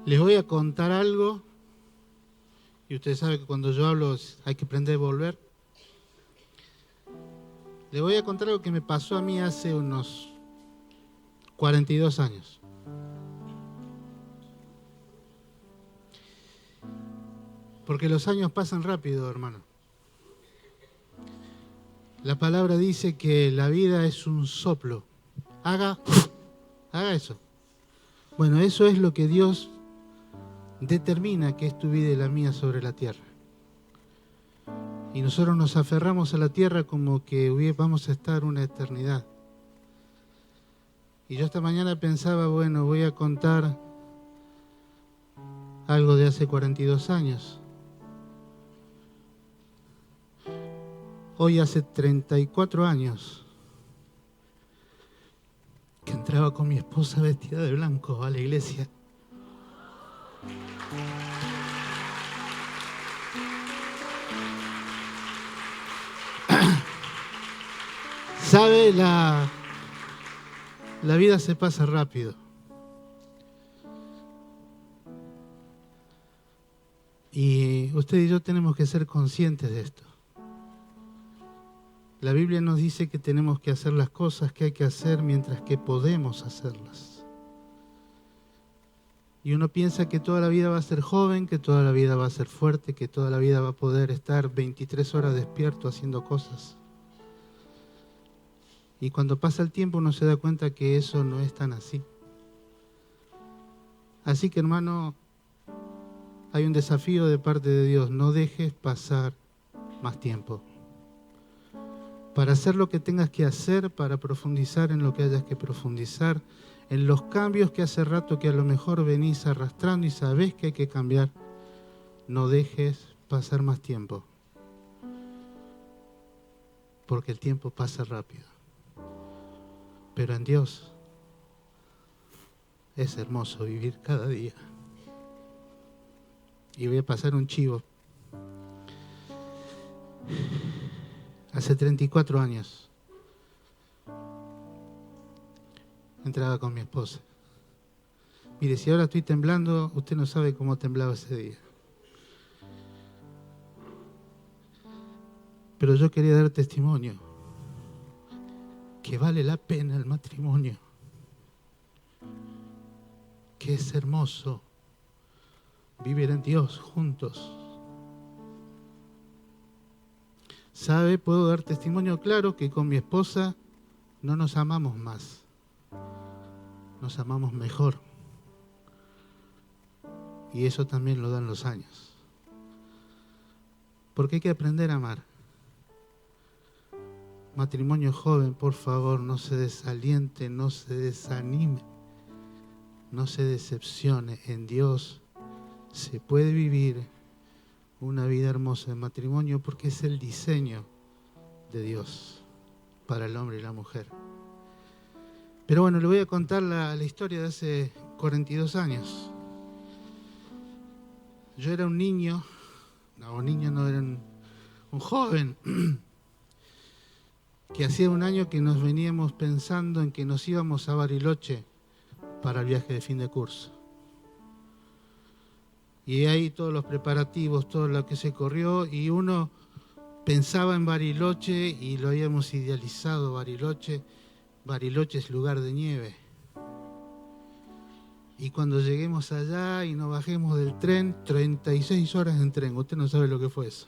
Les voy a contar algo, y ustedes saben que cuando yo hablo hay que aprender a volver. Les voy a contar algo que me pasó a mí hace unos 42 años. Porque los años pasan rápido, hermano. La palabra dice que la vida es un soplo. Haga eso. Bueno, eso es lo que Dios determina que es tu vida y la mía sobre la tierra. Y nosotros nos aferramos a la tierra como que vamos a estar una eternidad. Y yo esta mañana pensaba, bueno, voy a contar algo de hace 42 años. Hoy hace 34 años que entraba con mi esposa vestida de blanco a la iglesia. ¿Sabe? La vida se pasa rápido. Y usted y yo tenemos que ser conscientes de esto. La Biblia nos dice que tenemos que hacer las cosas que hay que hacer mientras que podemos hacerlas. Y uno piensa que toda la vida va a ser joven, que toda la vida va a ser fuerte, que toda la vida va a poder estar 23 horas despierto haciendo cosas. Y cuando pasa el tiempo uno se da cuenta que eso no es tan así. Así que, hermano, hay un desafío de parte de Dios. No dejes pasar más tiempo. Para hacer lo que tengas que hacer, para profundizar en lo que hayas que profundizar, en los cambios que hace rato que a lo mejor venís arrastrando y sabés que hay que cambiar, no dejes pasar más tiempo. Porque el tiempo pasa rápido. Pero en Dios es hermoso vivir cada día. Y voy a pasar un chivo. Hace 34 años entraba con mi esposa. Mire, si ahora estoy temblando, usted no sabe cómo temblaba ese día. Pero yo quería dar testimonio que vale la pena el matrimonio, que es hermoso vivir en Dios juntos. ¿Sabe? Puedo dar testimonio claro que con mi esposa no nos amamos más, nos amamos mejor. Y eso también lo dan los años. Porque hay que aprender a amar. Matrimonio joven, por favor, no se desaliente, no se desanime, no se decepcione. En Dios se puede vivir una vida hermosa de matrimonio porque es el diseño de Dios para el hombre y la mujer. Pero bueno, le voy a contar la historia de hace 42 años. Yo era un niño, era un joven, que hacía un año que nos veníamos pensando en que nos íbamos a Bariloche para el viaje de fin de curso. Y ahí todos los preparativos, todo lo que se corrió, y uno pensaba en Bariloche y lo habíamos idealizado, Bariloche. Bariloche es lugar de nieve. Y cuando lleguemos allá y nos bajemos del tren, 36 horas en tren, usted no sabe lo que fue eso.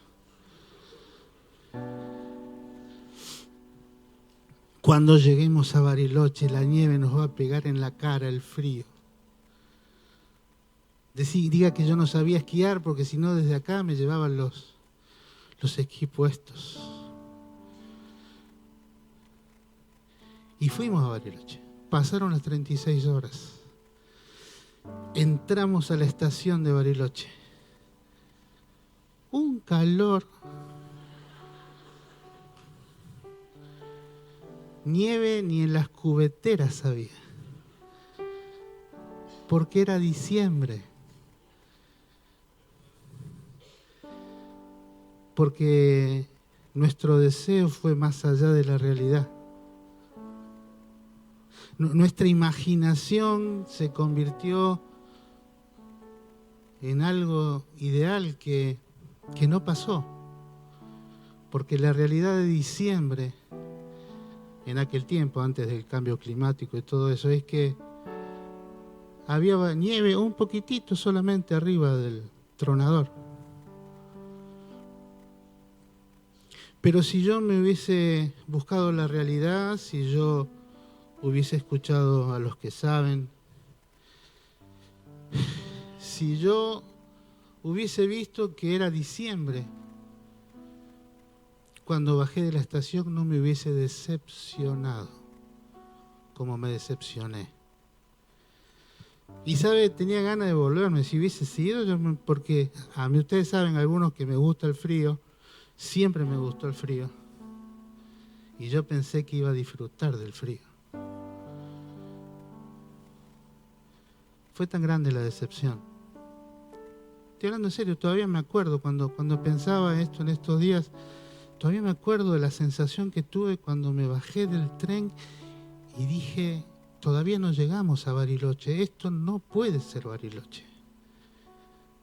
Cuando lleguemos a Bariloche, la nieve nos va a pegar en la cara, el frío. Diga que yo no sabía esquiar, porque si no desde acá me llevaban los esquí puestos. Y fuimos a Bariloche. Pasaron las 36 horas. Entramos a la estación de Bariloche. Un calor. Nieve ni en las cubeteras había. Porque era diciembre. Porque nuestro deseo fue más allá de la realidad. Nuestra imaginación se convirtió en algo ideal que no pasó. Porque la realidad de diciembre, en aquel tiempo, antes del cambio climático y todo eso, es que había nieve un poquitito solamente arriba del tronador. Pero si yo me hubiese buscado la realidad, si yo hubiese escuchado a los que saben, si yo hubiese visto que era diciembre, cuando bajé de la estación no me hubiese decepcionado como me decepcioné. Y sabe, tenía ganas de volverme, si hubiese sido, porque a mí ustedes saben, algunos que me gusta el frío, siempre me gustó el frío. Y yo pensé que iba a disfrutar del frío. Fue tan grande la decepción. Estoy hablando en serio, todavía me acuerdo cuando pensaba esto en estos días, todavía me acuerdo de la sensación que tuve cuando me bajé del tren y dije, todavía no llegamos a Bariloche, esto no puede ser Bariloche.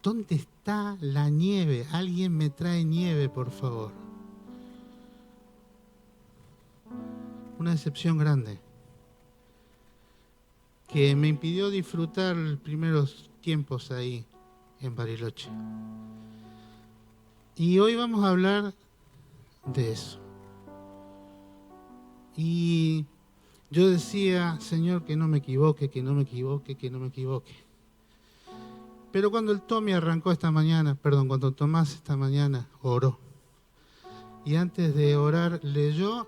¿Dónde está la nieve? Alguien me trae nieve, por favor. Una decepción grande que me impidió disfrutar los primeros tiempos ahí en Bariloche. Y hoy vamos a hablar de eso. Y yo decía, Señor, que no me equivoque, que no me equivoque, que no me equivoque. Pero cuando el Tommy arrancó esta mañana, cuando Tomás esta mañana oró, y antes de orar leyó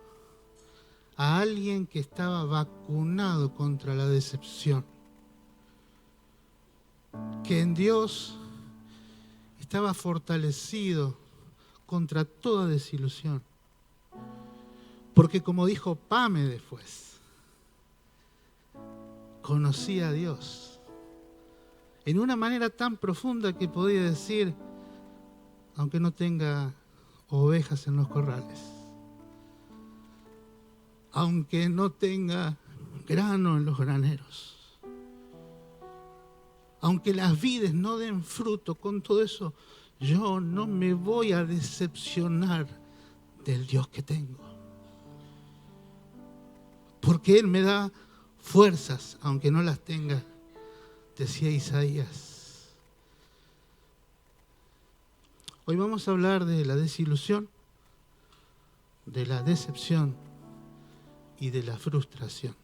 a alguien que estaba vacunado contra la decepción, que en Dios estaba fortalecido contra toda desilusión. Porque como dijo Pame después, conocía a Dios en una manera tan profunda que podía decir, aunque no tenga ovejas en los corrales, aunque no tenga grano en los graneros, aunque las vides no den fruto, con todo eso, yo no me voy a decepcionar del Dios que tengo. Porque Él me da fuerzas, aunque no las tenga, decía Isaías. Hoy vamos a hablar de la desilusión, de la decepción y de la frustración.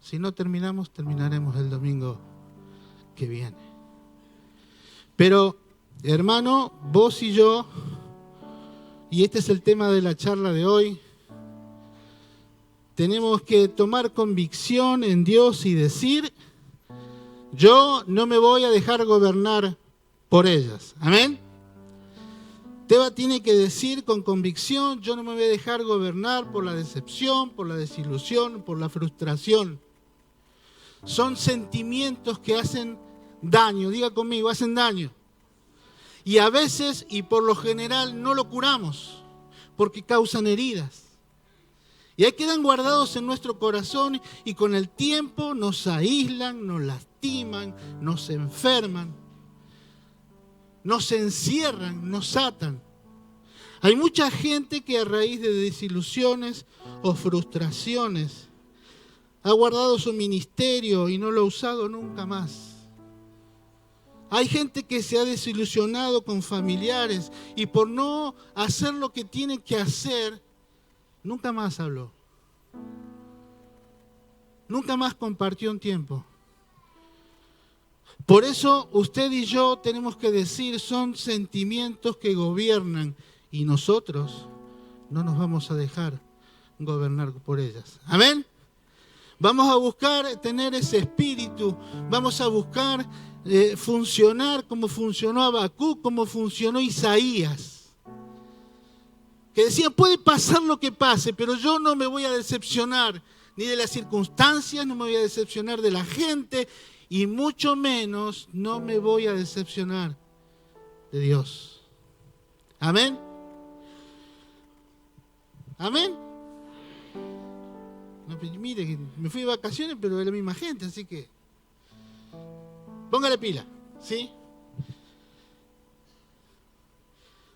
Si no terminamos, terminaremos el domingo que viene. Pero, hermano, vos y yo, y este es el tema de la charla de hoy, tenemos que tomar convicción en Dios y decir, yo no me voy a dejar gobernar por ellas. Amén. Teba tiene que decir con convicción, yo no me voy a dejar gobernar por la decepción, por la desilusión, por la frustración. Son sentimientos que hacen daño, diga conmigo, hacen daño. Y a veces, y por lo general, no lo curamos, porque causan heridas. Y ahí quedan guardados en nuestro corazón y con el tiempo nos aíslan, nos lastiman, nos enferman, nos encierran, nos atan. Hay mucha gente que a raíz de desilusiones o frustraciones ha guardado su ministerio y no lo ha usado nunca más. Hay gente que se ha desilusionado con familiares y por no hacer lo que tiene que hacer, nunca más habló. Nunca más compartió un tiempo. Por eso usted y yo tenemos que decir, son sentimientos que gobiernan y nosotros no nos vamos a dejar gobernar por ellas. Amén. Vamos a buscar tener ese espíritu, vamos a buscar funcionar como funcionó Habacuc, como funcionó Isaías. Que decía, puede pasar lo que pase, pero yo no me voy a decepcionar ni de las circunstancias, no me voy a decepcionar de la gente y mucho menos no me voy a decepcionar de Dios. Amén. Amén. No, mire, me fui de vacaciones, pero es la misma gente, así que póngale pila, ¿sí?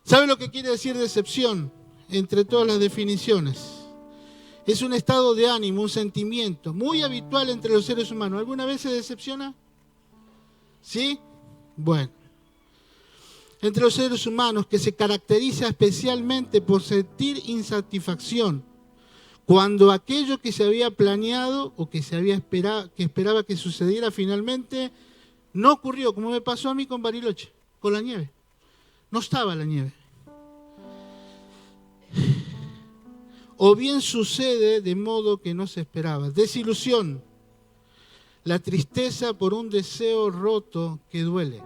¿Sabe lo que quiere decir decepción? Entre todas las definiciones. Es un estado de ánimo, un sentimiento muy habitual entre los seres humanos. ¿Alguna vez se decepciona? ¿Sí? Bueno. Entre los seres humanos, que se caracteriza especialmente por sentir insatisfacción cuando aquello que se había planeado o que esperaba que sucediera finalmente no ocurrió, como me pasó a mí con Bariloche, con la nieve. No estaba la nieve. O bien sucede de modo que no se esperaba. Desilusión. La tristeza por un deseo roto que duele.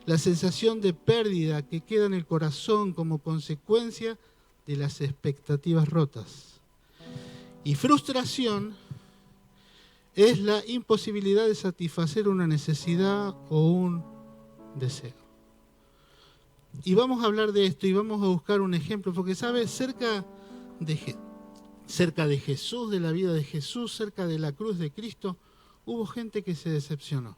La sensación de pérdida que queda en el corazón como consecuencia de las expectativas rotas. Y frustración es la imposibilidad de satisfacer una necesidad o un deseo. Y vamos a hablar de esto y vamos a buscar un ejemplo, porque ¿sabes? Cerca de Jesús, de la vida de Jesús, cerca de la cruz de Cristo, hubo gente que se decepcionó.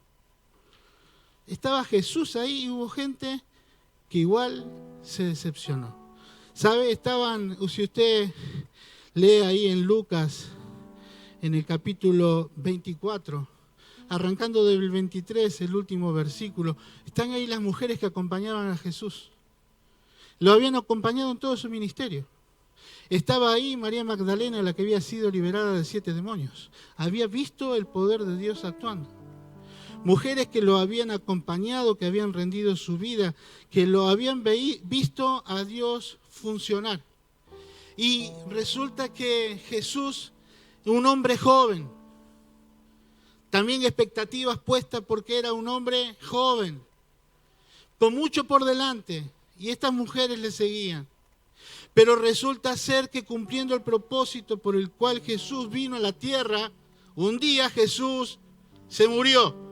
Estaba Jesús ahí y hubo gente que igual se decepcionó. ¿Sabe? Si usted lee ahí en Lucas, en el capítulo 24, arrancando del 23, el último versículo, están ahí las mujeres que acompañaban a Jesús. Lo habían acompañado en todo su ministerio. Estaba ahí María Magdalena, la que había sido liberada de 7 demonios. Había visto el poder de Dios actuando. Mujeres que lo habían acompañado, que habían rendido su vida, que lo habían visto a Dios funcionar. Y resulta que Jesús, un hombre joven, también expectativas puestas porque era un hombre joven, con mucho por delante, y estas mujeres le seguían. Pero resulta ser que cumpliendo el propósito por el cual Jesús vino a la tierra, un día Jesús se murió.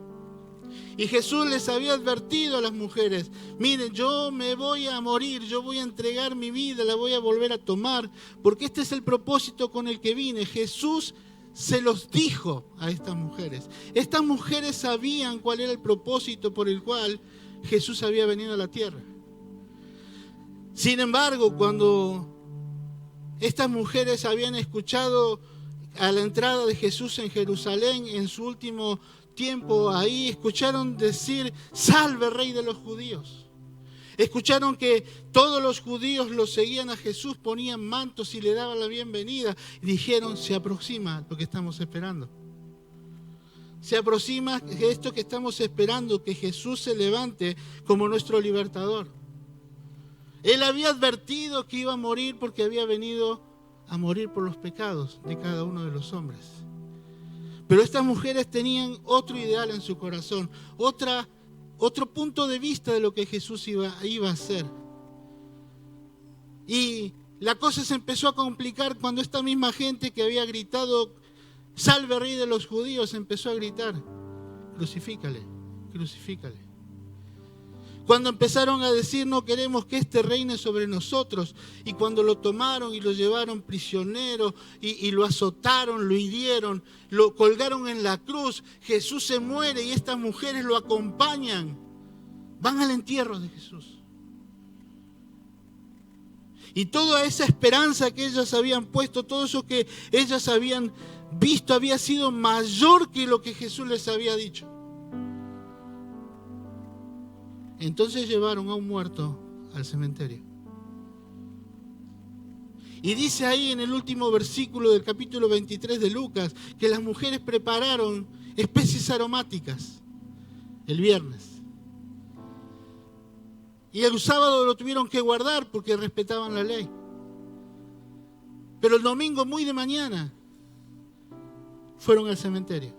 Y Jesús les había advertido a las mujeres, miren, yo me voy a morir, yo voy a entregar mi vida, la voy a volver a tomar, porque este es el propósito con el que vine. Jesús se los dijo a estas mujeres. Estas mujeres sabían cuál era el propósito por el cual Jesús había venido a la tierra. Sin embargo, cuando estas mujeres habían escuchado a la entrada de Jesús en Jerusalén, en su último tiempo ahí, escucharon decir, salve Rey de los judíos. Escucharon que todos los judíos lo seguían a Jesús, ponían mantos y le daban la bienvenida. Y dijeron, se aproxima lo que estamos esperando. Se aproxima esto que estamos esperando, que Jesús se levante como nuestro libertador. Él había advertido que iba a morir porque había venido a morir por los pecados de cada uno de los hombres. Pero estas mujeres tenían otro ideal en su corazón, otro punto de vista de lo que Jesús iba a hacer. Y la cosa se empezó a complicar cuando esta misma gente que había gritado, salve Rey de los judíos, empezó a gritar, crucifícale, crucifícale. Cuando empezaron a decir, no queremos que este reine sobre nosotros, y cuando lo tomaron y lo llevaron prisionero y lo azotaron, lo hirieron, lo colgaron en la cruz, Jesús se muere y estas mujeres lo acompañan, van al entierro de Jesús. Y toda esa esperanza que ellas habían puesto, todo eso que ellas habían visto había sido mayor que lo que Jesús les había dicho. Entonces llevaron a un muerto al cementerio. Y dice ahí en el último versículo del capítulo 23 de Lucas que las mujeres prepararon especies aromáticas el viernes. Y el sábado lo tuvieron que guardar porque respetaban la ley. Pero el domingo muy de mañana fueron al cementerio.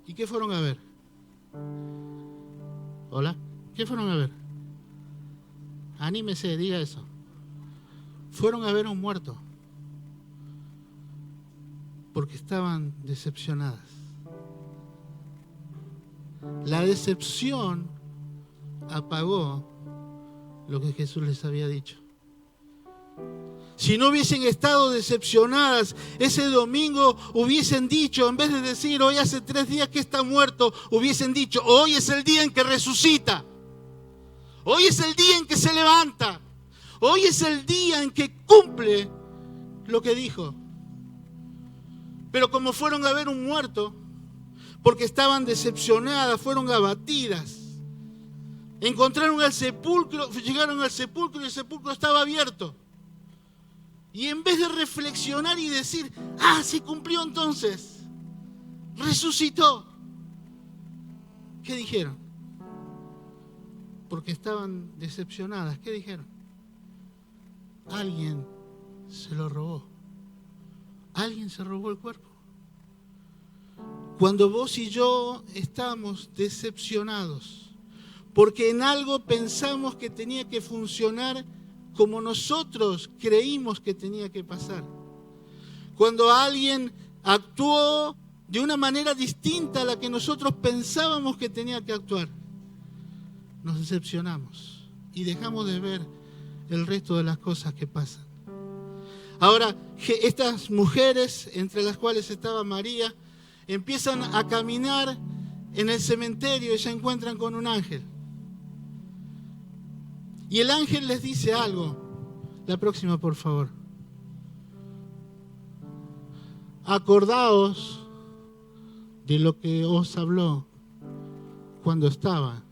¿Y qué fueron a ver? ¿Hola? ¿Qué fueron a ver? Anímese, diga eso. Fueron a ver a un muerto. Porque estaban decepcionadas. La decepción apagó lo que Jesús les había dicho. Si no hubiesen estado decepcionadas, ese domingo hubiesen dicho, en vez de decir, hoy hace 3 días que está muerto, hubiesen dicho, hoy es el día en que resucita. Hoy es el día en que se levanta. Hoy es el día en que cumple lo que dijo. Pero como fueron a ver un muerto, porque estaban decepcionadas, fueron abatidas, encontraron el sepulcro, llegaron al sepulcro y el sepulcro estaba abierto. Y en vez de reflexionar y decir, se cumplió entonces, resucitó, ¿qué dijeron? Porque estaban decepcionadas. ¿Qué dijeron? Alguien se lo robó. Alguien se robó el cuerpo. Cuando vos y yo estamos decepcionados, porque en algo pensamos que tenía que funcionar como nosotros creímos que tenía que pasar. Cuando alguien actuó de una manera distinta a la que nosotros pensábamos que tenía que actuar, nos decepcionamos y dejamos de ver el resto de las cosas que pasan. Ahora, estas mujeres, entre las cuales estaba María, empiezan a caminar en el cementerio y se encuentran con un ángel. Y el ángel les dice algo. La próxima, por favor. Acordaos de lo que os habló cuando estaba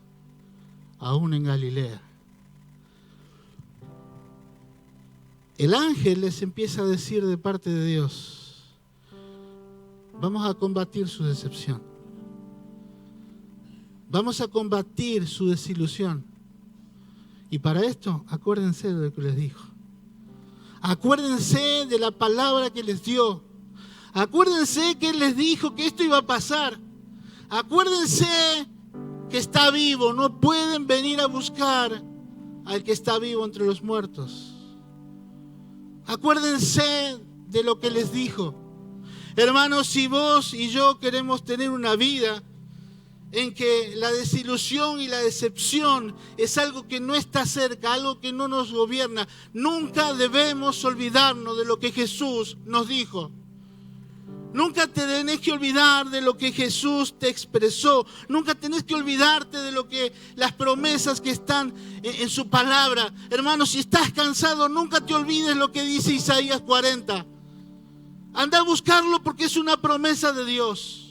aún en Galilea. El ángel les empieza a decir de parte de Dios: vamos a combatir su decepción. Vamos a combatir su desilusión. Y para esto, acuérdense de lo que les dijo. Acuérdense de la palabra que les dio. Acuérdense que Él les dijo que esto iba a pasar. Acuérdense que está vivo. No pueden venir a buscar al que está vivo entre los muertos. Acuérdense de lo que les dijo. Hermanos, si vos y yo queremos tener una vida en que la desilusión y la decepción es algo que no está cerca, algo que no nos gobierna, nunca debemos olvidarnos de lo que Jesús nos dijo. Nunca te tenés que olvidar de lo que Jesús te expresó. Nunca tenés que olvidarte de lo que las promesas que están en su palabra. Hermanos, si estás cansado, nunca te olvides lo que dice Isaías 40. Anda a buscarlo porque es una promesa de Dios.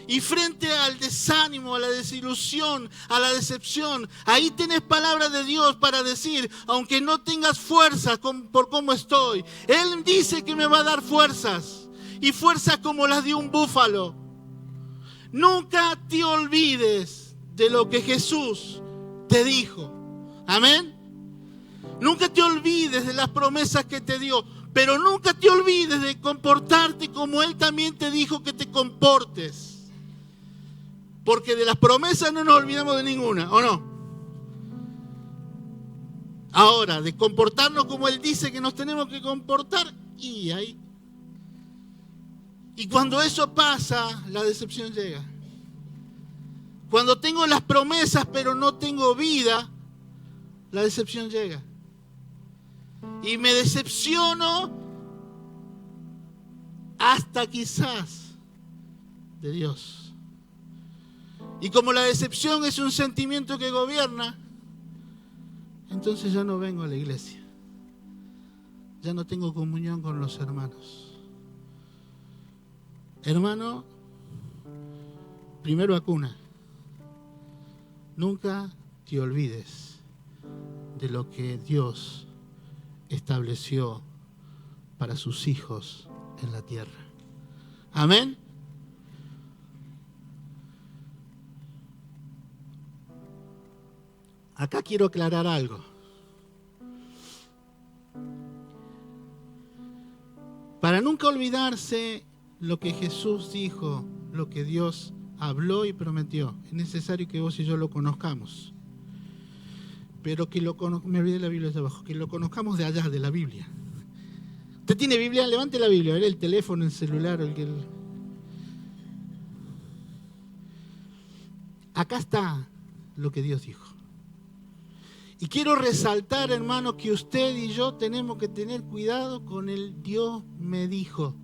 Y frente al desánimo, a la desilusión, a la decepción, ahí tenés palabra de Dios para decir, aunque no tengas fuerzas por cómo estoy, Él dice que me va a dar fuerzas, y fuerzas como las de un búfalo. Nunca te olvides de lo que Jesús te dijo. Amén. Nunca te olvides de las promesas que te dio, pero nunca te olvides de comportarte como Él también te dijo que te comportes. Porque de las promesas no nos olvidamos de ninguna, ¿o no? Ahora, de comportarnos como Él dice que nos tenemos que comportar, y ahí. Y cuando eso pasa, la decepción llega. Cuando tengo las promesas pero no tengo vida, la decepción llega. Y me decepciono hasta quizás de Dios. Y como la decepción es un sentimiento que gobierna, entonces ya no vengo a la iglesia. Ya no tengo comunión con los hermanos. Hermano, primero vacuna. Nunca te olvides de lo que Dios estableció para sus hijos en la tierra. Amén. Acá quiero aclarar algo. Para nunca olvidarse lo que Jesús dijo, lo que Dios habló y prometió, es necesario que vos y yo lo conozcamos. Pero que me olvidé la Biblia de abajo, que lo conozcamos de allá, de la Biblia. ¿Usted tiene Biblia? Levante la Biblia, el teléfono, el celular, Acá está lo que Dios dijo. Y quiero resaltar, hermano, que usted y yo tenemos que tener cuidado con el Dios me dijo.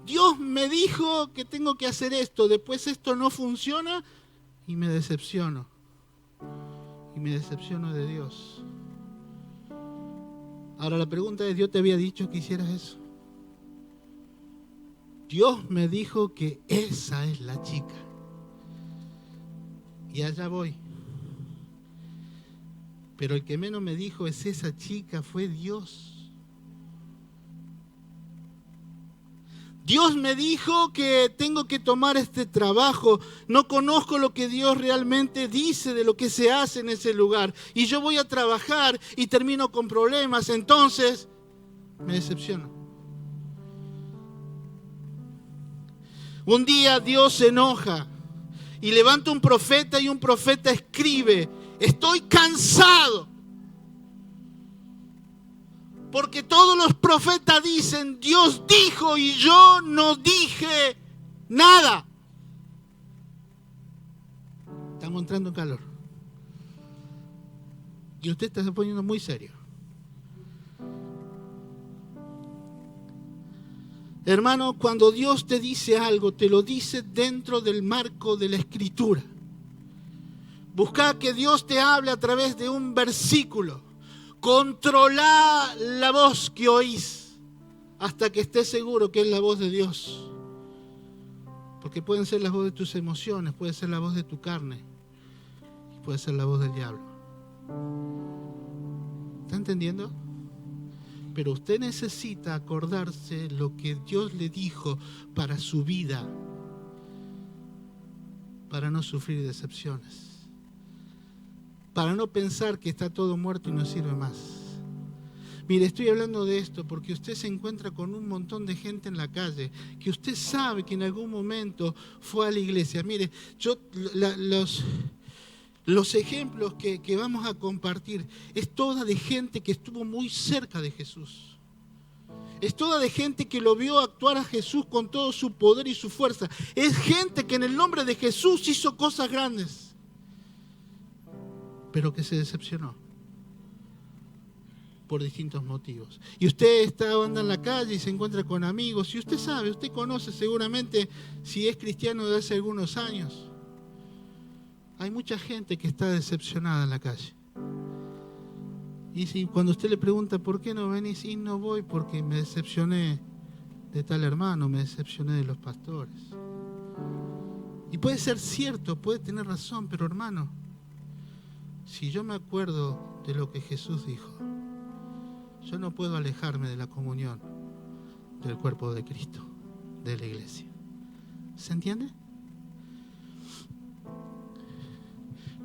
Dios me dijo que tengo que hacer esto, después esto no funciona y me decepciono. y me decepciono de Dios. Ahora la pregunta es, ¿Dios te había dicho que hicieras eso? Dios me dijo que esa es la chica. Y allá voy. Pero el que menos me dijo es esa chica, fue Dios. Dios me dijo que tengo que tomar este trabajo. No conozco lo que Dios realmente dice de lo que se hace en ese lugar. Y yo voy a trabajar y termino con problemas. Entonces, me decepciono. Un día Dios se enoja y levanta un profeta y un profeta escribe: estoy cansado. Porque todos los profetas dicen, Dios dijo y yo no dije nada. Estamos entrando en calor. Y usted está poniendo muy serio. Hermano, cuando Dios te dice algo, te lo dice dentro del marco de la Escritura. Busca que Dios te hable a través de un versículo. Controla la voz que oís hasta que estés seguro que es la voz de Dios. Porque pueden ser las voces de tus emociones, puede ser la voz de tu carne, puede ser la voz del diablo. ¿Está entendiendo? Pero usted necesita acordarse lo que Dios le dijo para su vida, para no sufrir decepciones. Para no pensar que está todo muerto y no sirve más. Mire, estoy hablando de esto porque usted se encuentra con un montón de gente en la calle que usted sabe que en algún momento fue a la iglesia. Mire, los ejemplos que vamos a compartir es toda de gente que estuvo muy cerca de Jesús. Es toda de gente que lo vio actuar a Jesús con todo su poder y su fuerza. Es gente que en el nombre de Jesús hizo cosas grandes, pero que se decepcionó por distintos motivos. Y usted anda en la calle y se encuentra con amigos, y usted sabe, usted conoce seguramente, si es cristiano de hace algunos años, hay mucha gente que está decepcionada en la calle. Y si cuando usted le pregunta ¿por qué no venís? Y no voy porque me decepcioné de tal hermano, me decepcioné de los pastores. Y puede ser cierto, puede tener razón, pero hermano, si yo me acuerdo de lo que Jesús dijo, yo no puedo alejarme de la comunión del cuerpo de Cristo, de la iglesia. ¿Se entiende?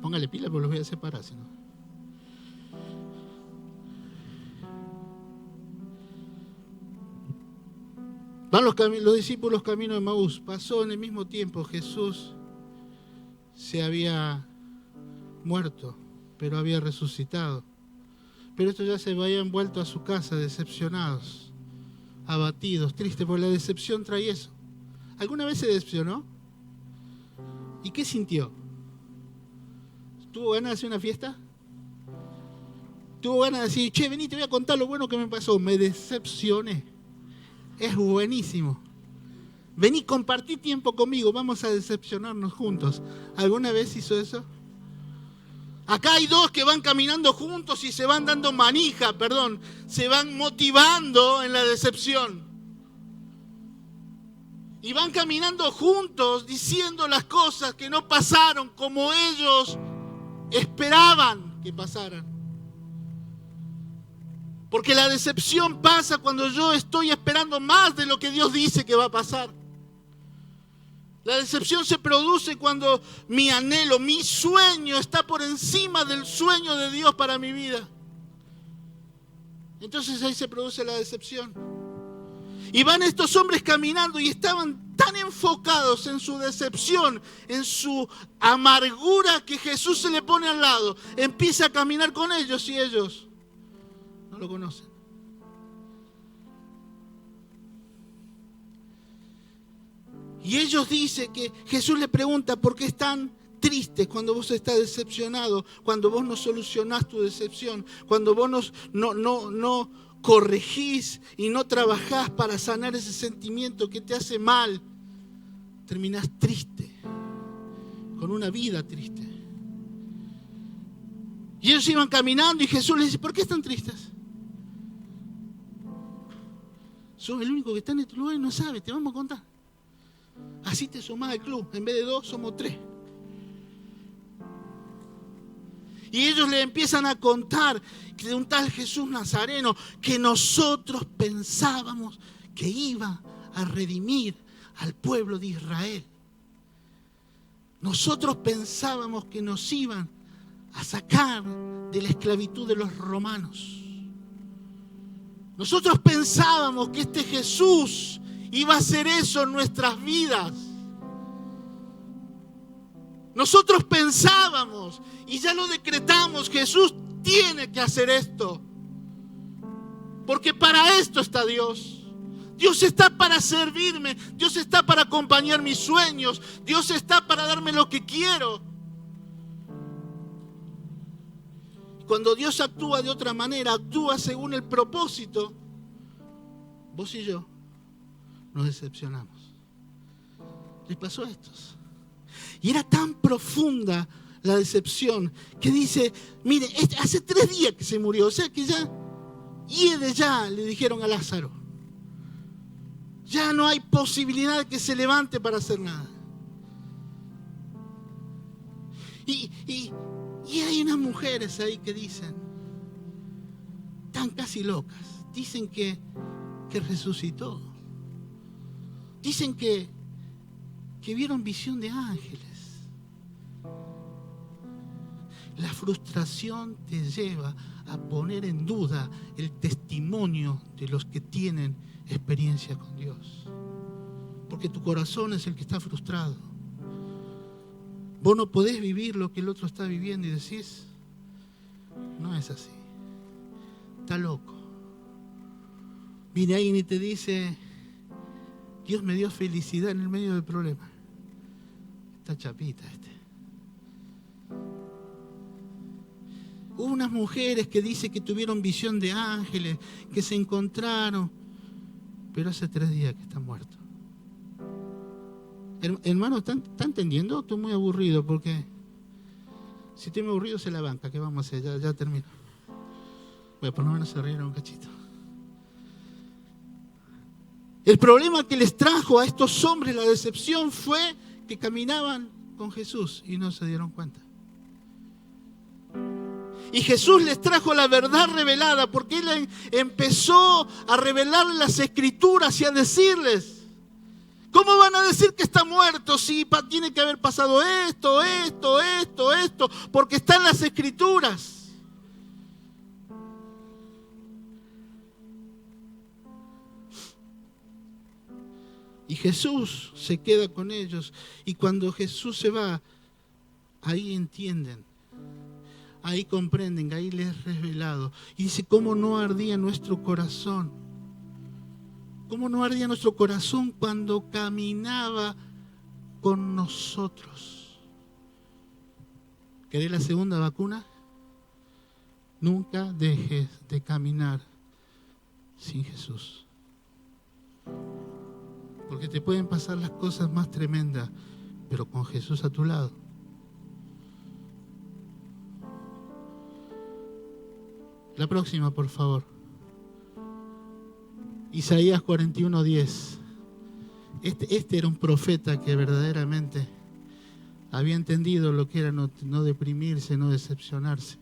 Póngale pila porque los voy a separar, si no. Van los discípulos camino de Emaús. Pasó en el mismo tiempo, Jesús se había muerto, pero había resucitado. Pero estos ya se habían vuelto a su casa decepcionados, abatidos, tristes, porque la decepción trae eso. ¿Alguna vez se decepcionó? ¿Y qué sintió? ¿Tuvo ganas de hacer una fiesta? ¿Tuvo ganas de decir, che, vení, te voy a contar lo bueno que me pasó? Me decepcioné. Es buenísimo. Vení, compartí tiempo conmigo, vamos a decepcionarnos juntos. ¿Alguna vez hizo eso? Acá hay dos que van caminando juntos y se van dando manija, se van motivando en la decepción. Y van caminando juntos diciendo las cosas que no pasaron como ellos esperaban que pasaran. Porque la decepción pasa cuando yo estoy esperando más de lo que Dios dice que va a pasar. La decepción se produce cuando mi anhelo, mi sueño está por encima del sueño de Dios para mi vida. Entonces ahí se produce la decepción. Y van estos hombres caminando y estaban tan enfocados en su decepción, en su amargura, que Jesús se le pone al lado. Empieza a caminar con ellos y ellos no lo conocen. Y ellos dicen que Jesús le pregunta por qué están tristes cuando vos estás decepcionado, cuando vos no solucionás tu decepción, cuando vos no corregís y no trabajás para sanar ese sentimiento que te hace mal. Terminás triste, con una vida triste. Y ellos iban caminando y Jesús les dice, ¿por qué están tristes? Sos el único que está en este lugar y no sabe, te vamos a contar. Así te sumás al club, en vez de 2 somos 3. Y ellos le empiezan a contar de un tal Jesús Nazareno que nosotros pensábamos que iba a redimir al pueblo de Israel. Nosotros pensábamos que nos iban a sacar de la esclavitud de los romanos. Nosotros pensábamos que este Jesús iba a hacer eso en nuestras vidas. Nosotros pensábamos y ya lo decretamos, Jesús tiene que hacer esto. Porque para esto está Dios. Dios está para servirme, Dios está para acompañar mis sueños, Dios está para darme lo que quiero. Cuando Dios actúa de otra manera, actúa según el propósito, vos y yo nos decepcionamos. Les pasó a estos. Y era tan profunda la decepción que dice, mire, hace 3 días que se murió, o sea que ya, hiede ya, le dijeron a Lázaro. Ya no hay posibilidad de que se levante para hacer nada. Y hay unas mujeres ahí que dicen, están casi locas, dicen que resucitó. Dicen que vieron visión de ángeles. La frustración te lleva a poner en duda el testimonio de los que tienen experiencia con Dios. Porque tu corazón es el que está frustrado. Vos no podés vivir lo que el otro está viviendo y decís, no es así. Está loco. Viene alguien y te dice, Dios me dio felicidad en el medio del problema. Está chapita este. Hubo unas mujeres que dicen que tuvieron visión de ángeles, que se encontraron, pero hace 3 días que están muertos. Hermano, ¿están entendiendo? Estoy muy aburrido porque si estoy muy aburrido se la banca. ¿Qué vamos a hacer? Ya termino. Bueno, por lo menos se rieron un cachito. El problema que les trajo a estos hombres la decepción fue que caminaban con Jesús y no se dieron cuenta. Y Jesús les trajo la verdad revelada porque Él empezó a revelarles las Escrituras y a decirles, ¿cómo van a decir que está muerto si tiene que haber pasado esto, porque está en las Escrituras? Y Jesús se queda con ellos. Y cuando Jesús se va, ahí entienden, ahí comprenden, ahí les es revelado. Y dice, ¿cómo no ardía nuestro corazón? ¿Cómo no ardía nuestro corazón cuando caminaba con nosotros? ¿Querés la segunda vacuna? Nunca dejes de caminar sin Jesús. Porque te pueden pasar las cosas más tremendas, pero con Jesús a tu lado. La próxima, por favor. Isaías 41:10. Este era un profeta que verdaderamente había entendido lo que era no deprimirse, no decepcionarse.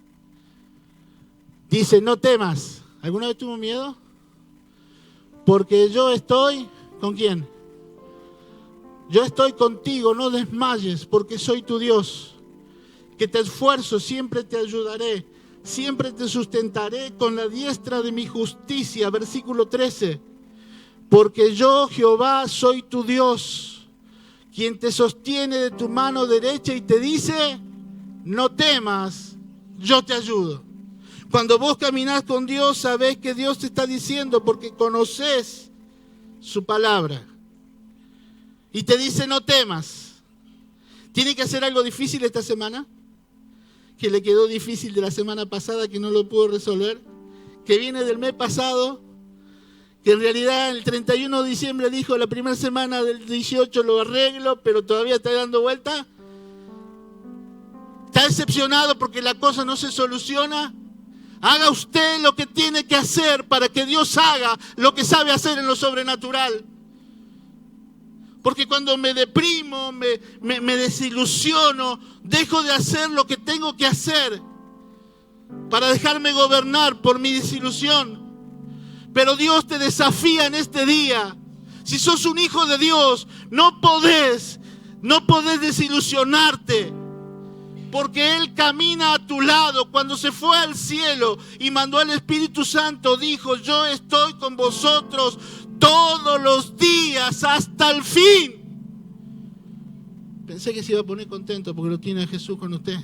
Dice, no temas. ¿Alguna vez tuvo miedo? Porque yo estoy, ¿con quién? Yo estoy contigo, no desmayes, porque soy tu Dios. Que te esfuerzo, siempre te ayudaré. Siempre te sustentaré con la diestra de mi justicia. Versículo 13. Porque yo, Jehová, soy tu Dios, quien te sostiene de tu mano derecha y te dice, no temas, yo te ayudo. Cuando vos caminás con Dios, sabés que Dios te está diciendo porque conoces su palabra. Y te dice, no temas. ¿Tiene que hacer algo difícil esta semana? Que le quedó difícil de la semana pasada, que no lo pudo resolver. Que viene del mes pasado, que en realidad el 31 de diciembre dijo, la primera semana del 18 lo arreglo, pero todavía está dando vuelta. ¿Está decepcionado porque la cosa no se soluciona? Haga usted lo que tiene que hacer para que Dios haga lo que sabe hacer en lo sobrenatural. Porque cuando me deprimo, me desilusiono, dejo de hacer lo que tengo que hacer para dejarme gobernar por mi desilusión. Pero Dios te desafía en este día. Si sos un hijo de Dios, no podés desilusionarte. Porque Él camina a tu lado. Cuando se fue al cielo y mandó al Espíritu Santo, dijo: yo estoy con vosotros todos los días hasta el fin. Pensé que se iba a poner contento porque lo tiene a Jesús con usted.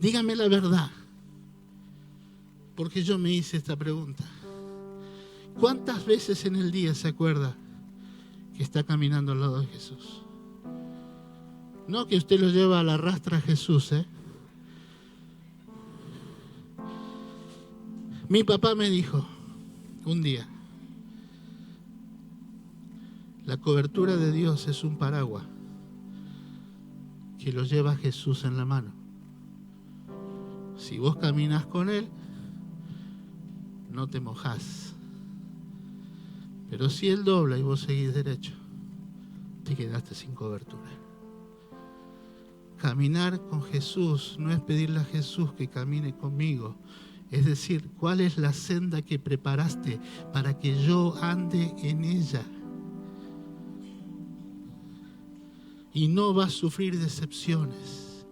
Dígame la verdad, porque yo me hice esta pregunta. ¿Cuántas veces en el día se acuerda que está caminando al lado de Jesús? No que usted lo lleva a la rastra a Jesús, ¿eh? Mi papá me dijo un día: la cobertura de Dios es un paraguas que lo lleva Jesús en la mano. Si vos caminas con Él, no te mojás. Pero si Él dobla y vos seguís derecho, te quedaste sin cobertura. Caminar con Jesús no es pedirle a Jesús que camine conmigo. Es decir, ¿cuál es la senda que preparaste para que yo ande en ella? Y no vas a sufrir decepciones.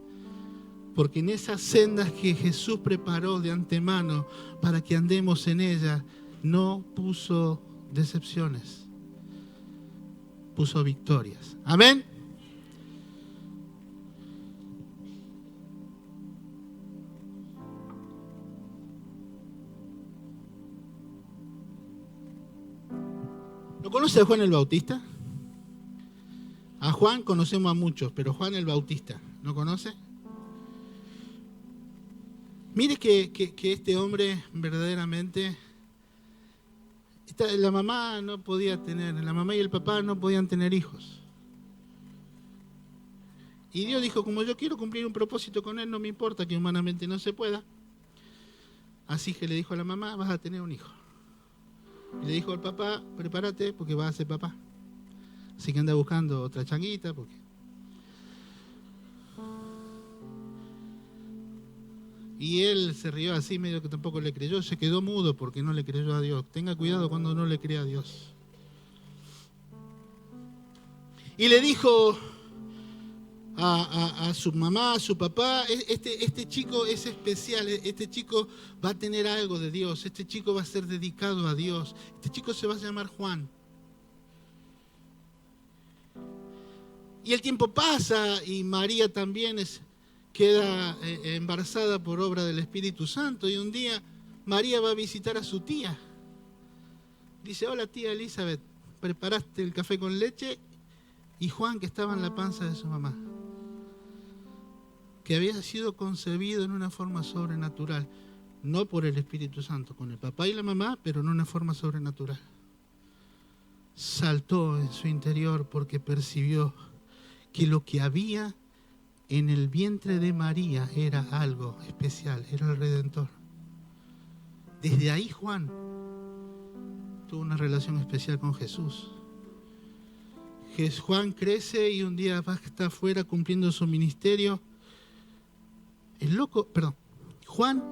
Porque en esas sendas que Jesús preparó de antemano para que andemos en ella, no puso decepciones, puso victorias. Amén. ¿Lo conoce a Juan el Bautista? A Juan conocemos a muchos, pero Juan el Bautista, ¿no conoce? Mire que este hombre verdaderamente, la mamá y el papá no podían tener hijos. Y Dios dijo: como yo quiero cumplir un propósito con él, no me importa que humanamente no se pueda. Así que le dijo a la mamá: vas a tener un hijo. Y le dijo al papá: prepárate porque vas a ser papá. Así que anda buscando otra changuita porque... Y él se rió así, medio que tampoco le creyó, se quedó mudo porque no le creyó a Dios. Tenga cuidado cuando no le crea a Dios. Y le dijo a su mamá, a su papá: este chico es especial, este chico va a tener algo de Dios, este chico va a ser dedicado a Dios, este chico se va a llamar Juan. Y el tiempo pasa y María también queda embarazada por obra del Espíritu Santo. Y un día María va a visitar a su tía. Dice: hola tía Elizabeth, ¿preparaste el café con leche? Y Juan, que estaba en la panza de su mamá, que había sido concebido en una forma sobrenatural, no por el Espíritu Santo, con el papá y la mamá, pero en una forma sobrenatural. Saltó en su interior porque percibió que lo que había en el vientre de María era algo especial, era el Redentor. Desde ahí Juan tuvo una relación especial con Jesús. Juan crece y un día va a estar afuera cumpliendo su ministerio. Juan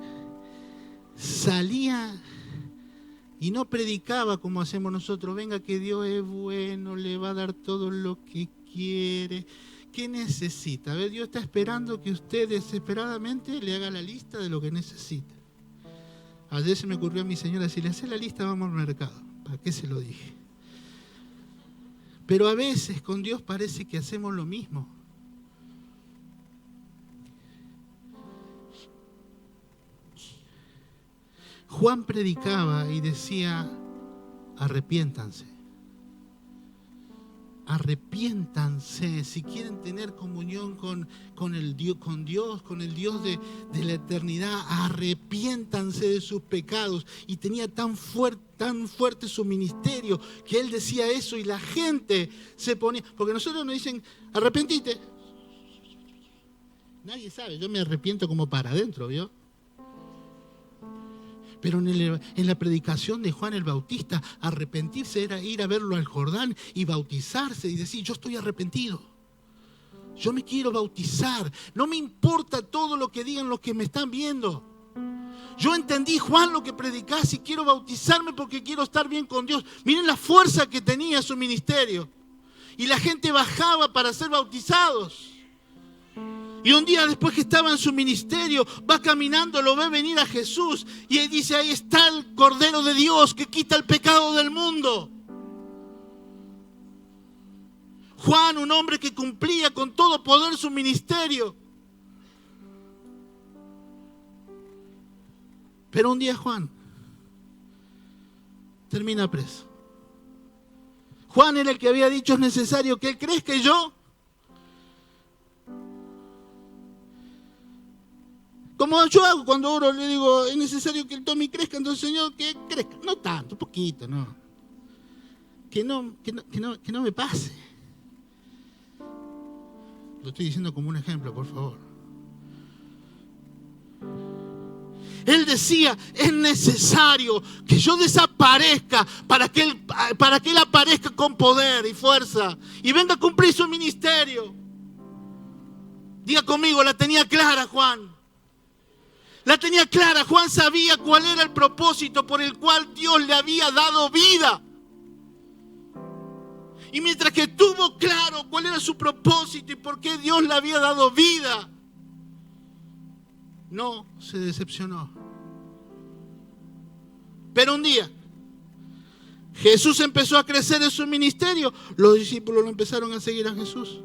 salía y no predicaba como hacemos nosotros: venga que Dios es bueno, le va a dar todo lo que quiere. ¿Qué necesita? A ver, Dios está esperando que usted desesperadamente le haga la lista de lo que necesita. Ayer se me ocurrió a mi señora: si le hace la lista, vamos al mercado. ¿Para qué se lo dije? Pero a veces con Dios parece que hacemos lo mismo. Juan predicaba y decía: arrepiéntanse. Arrepiéntanse si quieren tener comunión con Dios, con el Dios de la eternidad. Arrepiéntanse de sus pecados. Y tenía tan fuerte su ministerio que él decía eso y la gente se ponía. Porque nosotros nos dicen: arrepentite. Nadie sabe, yo me arrepiento como para adentro, ¿vio? Pero en la predicación de Juan el Bautista, arrepentirse era ir a verlo al Jordán y bautizarse y decir, yo estoy arrepentido. Yo me quiero bautizar. No me importa todo lo que digan los que me están viendo. Yo entendí, Juan, lo que predicás y quiero bautizarme porque quiero estar bien con Dios. Miren la fuerza que tenía su ministerio. Y la gente bajaba para ser bautizados. Y un día después que estaba en su ministerio, va caminando, lo ve venir a Jesús y él dice, ahí está el Cordero de Dios que quita el pecado del mundo. Juan, un hombre que cumplía con todo poder su ministerio. Pero un día Juan termina preso. Juan era el que había dicho, es necesario que él crezca y yo. Como yo hago cuando oro, le digo, es necesario que el Tommy crezca, entonces Señor, que crezca. No tanto, poquito, no. Que no me pase. Lo estoy diciendo como un ejemplo, por favor. Él decía, es necesario que yo desaparezca para que él aparezca con poder y fuerza y venga a cumplir su ministerio. Diga conmigo, la tenía clara Juan. La tenía clara. Juan sabía cuál era el propósito por el cual Dios le había dado vida. Y mientras que tuvo claro cuál era su propósito y por qué Dios le había dado vida, no se decepcionó. Pero un día, Jesús empezó a crecer en su ministerio. Los discípulos lo empezaron a seguir a Jesús.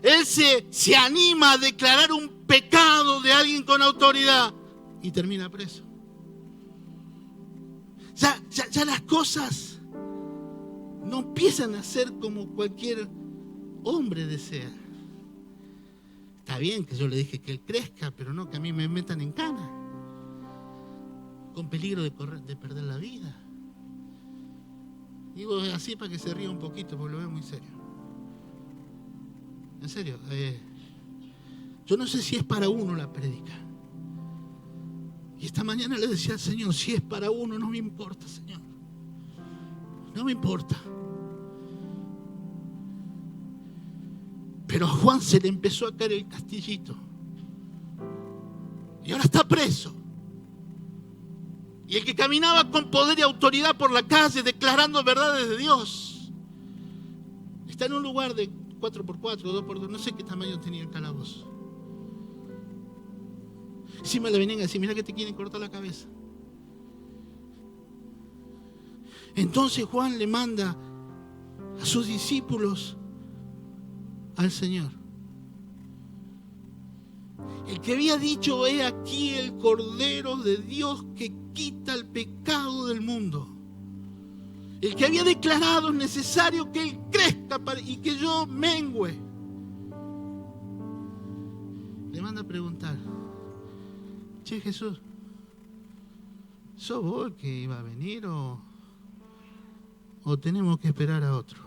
Él se anima a declarar un pecado de alguien con autoridad y termina preso. Ya las cosas no empiezan a ser como cualquier hombre desea. Está bien que yo le dije que él crezca, pero no que a mí me metan en cana, con peligro de perder la vida. Digo así para que se ría un poquito, porque lo veo muy serio. En serio, yo no sé si es para uno la prédica. Y esta mañana le decía al Señor, si es para uno, no me importa, Señor. No me importa. Pero a Juan se le empezó a caer el castillito. Y ahora está preso. Y el que caminaba con poder y autoridad por la calle declarando verdades de Dios, está en un lugar de 4x4, 2x2, no sé qué tamaño tenía el calabozo. Encima le venían a decir, mira que te quieren cortar la cabeza. Entonces Juan le manda a sus discípulos al Señor. El que había dicho, he aquí el Cordero de Dios que quita el pecado del mundo. El que había declarado, es necesario que Él crezca y que yo mengüe. Le manda a preguntar, che Jesús, ¿sos vos el que iba a venir o tenemos que esperar a otro?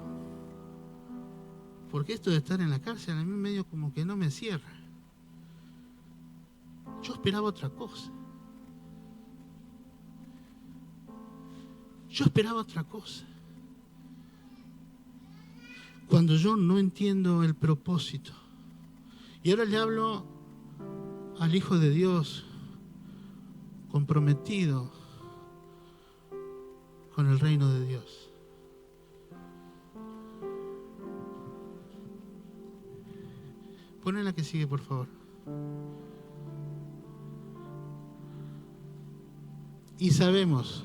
Porque esto de estar en la cárcel a mí medio como que no me cierra. Yo esperaba otra cosa. Yo esperaba otra cosa. Cuando yo no entiendo el propósito. Y ahora le hablo al Hijo de Dios comprometido con el reino de Dios. Ponen la que sigue, por favor. Y sabemos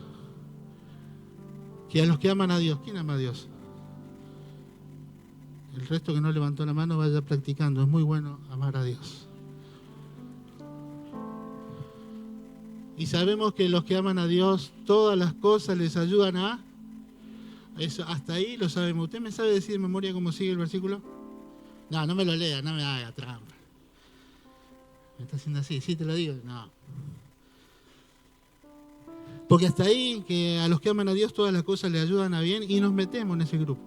que a los que aman a Dios, ¿quién ama a Dios? El resto que no levantó la mano vaya practicando. Es muy bueno amar a Dios. Y sabemos que los que aman a Dios, todas las cosas les ayudan a eso. Hasta ahí lo sabemos. ¿Usted me sabe decir de memoria cómo sigue el versículo? No, no me lo lea, no me haga trampa. Me está haciendo así, ¿sí te lo digo? No. Porque hasta ahí, que a los que aman a Dios todas las cosas le ayudan a bien y nos metemos en ese grupo.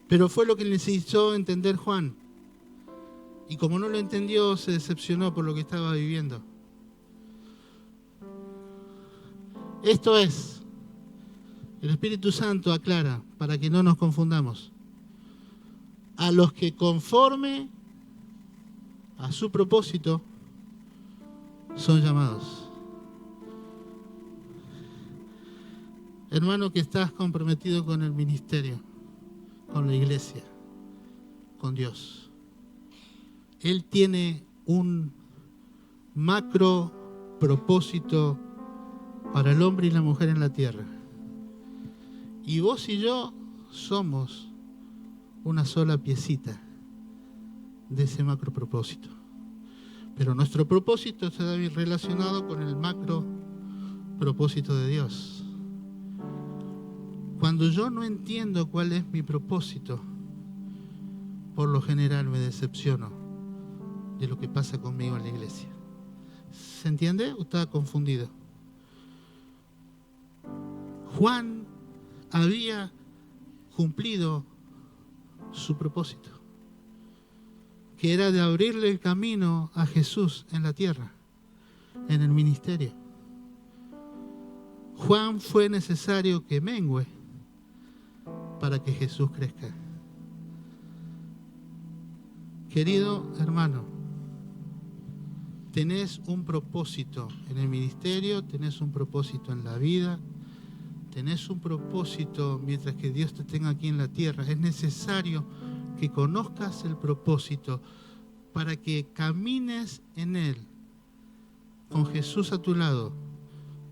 Pero fue lo que necesitó entender Juan. Y como no lo entendió, se decepcionó por lo que estaba viviendo. Esto es, el Espíritu Santo aclara, para que no nos confundamos, a los que conforme a su propósito son llamados. Hermano que estás comprometido con el ministerio, con la iglesia, con Dios. Él tiene un macro propósito para el hombre y la mujer en la tierra. Y vos y yo somos una sola piecita de ese macro propósito. Pero nuestro propósito está bien relacionado con el macro propósito de Dios. Cuando yo no entiendo cuál es mi propósito, por lo general me decepciono de lo que pasa conmigo en la iglesia. ¿Se entiende o está confundido? Juan había cumplido su propósito, que era de abrirle el camino a Jesús en la tierra, en el ministerio. Juan fue necesario que mengüe para que Jesús crezca. Querido hermano, tenés un propósito en el ministerio, tenés un propósito en la vida, tenés un propósito mientras que Dios te tenga aquí en la tierra. Es necesario que conozcas el propósito para que camines en él, con Jesús a tu lado,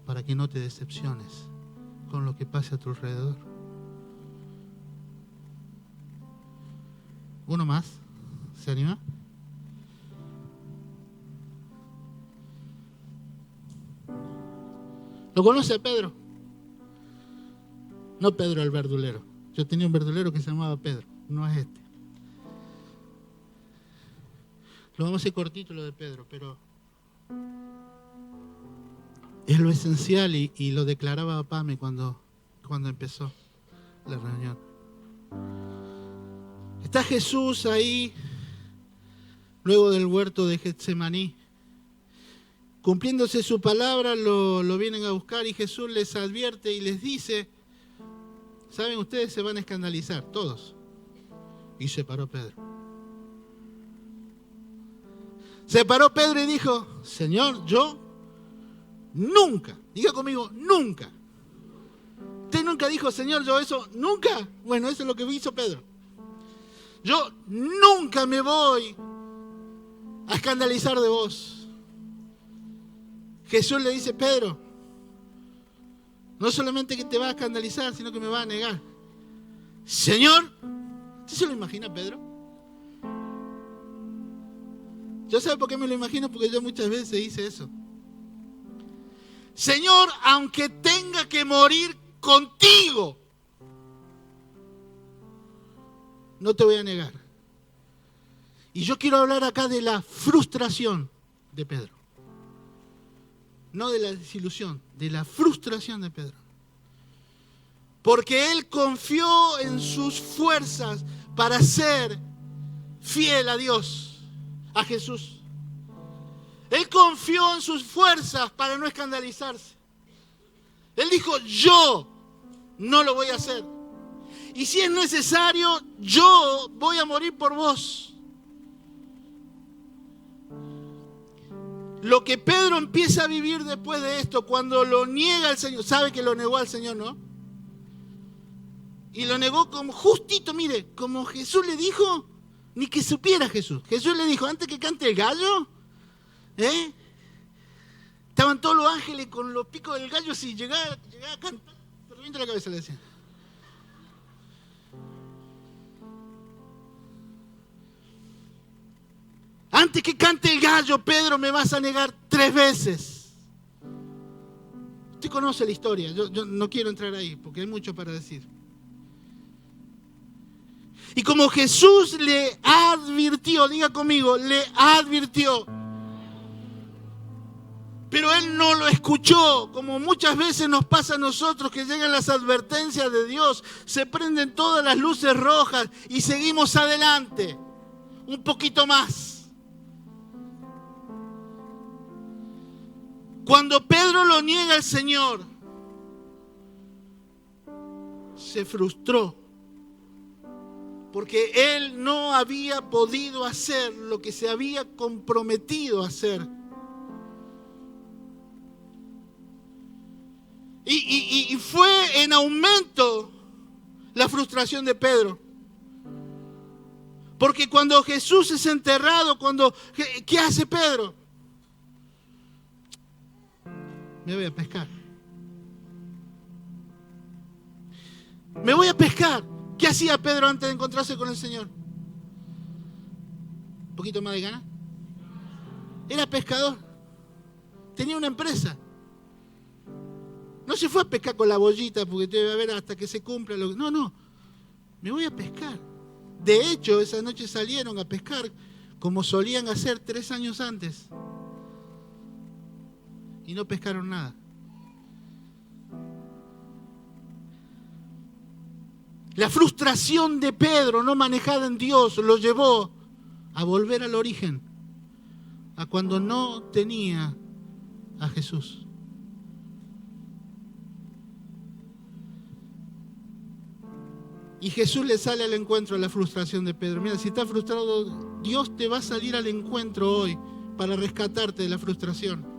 para que no te decepciones con lo que pase a tu alrededor. ¿Uno más? ¿Se anima? ¿Lo conoce a Pedro? No Pedro el verdulero. Yo tenía un verdulero que se llamaba Pedro. No es este. Lo vamos a hacer cortito lo de Pedro, pero es lo esencial y lo declaraba Pame cuando empezó la reunión. Está Jesús ahí, luego del huerto de Getsemaní. Cumpliéndose su palabra, lo vienen a buscar y Jesús les advierte y les dice, saben, ustedes se van a escandalizar, todos. Y se paró Pedro. Se paró Pedro y dijo, Señor, yo nunca, diga conmigo, nunca. ¿Usted nunca dijo, Señor, yo eso? ¿Nunca? Bueno, eso es lo que hizo Pedro. Yo nunca me voy a escandalizar de vos. Jesús le dice, Pedro, no solamente que te va a escandalizar, sino que me va a negar. Señor, ¿usted se lo imagina, Pedro? Yo sé por qué me lo imagino, porque yo muchas veces hice eso. Señor, aunque tenga que morir contigo, no te voy a negar. Y yo quiero hablar acá de la frustración de Pedro. No de la desilusión, de la frustración de Pedro. Porque él confió en sus fuerzas para ser fiel a Dios, a Jesús. Él confió en sus fuerzas para no escandalizarse. Él dijo, yo no lo voy a hacer. Y si es necesario, yo voy a morir por vos. Lo que Pedro empieza a vivir después de esto, cuando lo niega al Señor, sabe que lo negó al Señor, ¿no? Y lo negó como justito, mire, como Jesús le dijo, ni que supiera Jesús. Jesús le dijo, antes que cante el gallo, estaban todos los ángeles con los picos del gallo, si llegaba a cantar, te revienta la cabeza, le decían. Antes que cante el gallo, Pedro, me vas a negar 3 veces. Usted conoce la historia, yo no quiero entrar ahí porque hay mucho para decir. Y como Jesús le advirtió, diga conmigo, le advirtió. Pero él no lo escuchó, como muchas veces nos pasa a nosotros, que llegan las advertencias de Dios, se prenden todas las luces rojas y seguimos adelante, un poquito más. Cuando Pedro lo niega al Señor, se frustró, porque él no había podido hacer lo que se había comprometido a hacer. Y fue en aumento la frustración de Pedro. Porque cuando Jesús es enterrado, ¿qué hace Pedro? Me voy a pescar. Me voy a pescar. ¿Qué hacía Pedro antes de encontrarse con el Señor? ¿Un poquito más de gana? Era pescador. Tenía una empresa. No se fue a pescar con la bollita porque te va a ver hasta que se cumpla. No. Me voy a pescar. De hecho, esa noche salieron a pescar como solían hacer 3 años antes. Y no pescaron nada. La frustración de Pedro, no manejada en Dios, lo llevó a volver al origen, a cuando no tenía a Jesús. Y Jesús le sale al encuentro a la frustración de Pedro. Mira, si estás frustrado, Dios te va a salir al encuentro hoy para rescatarte de la frustración.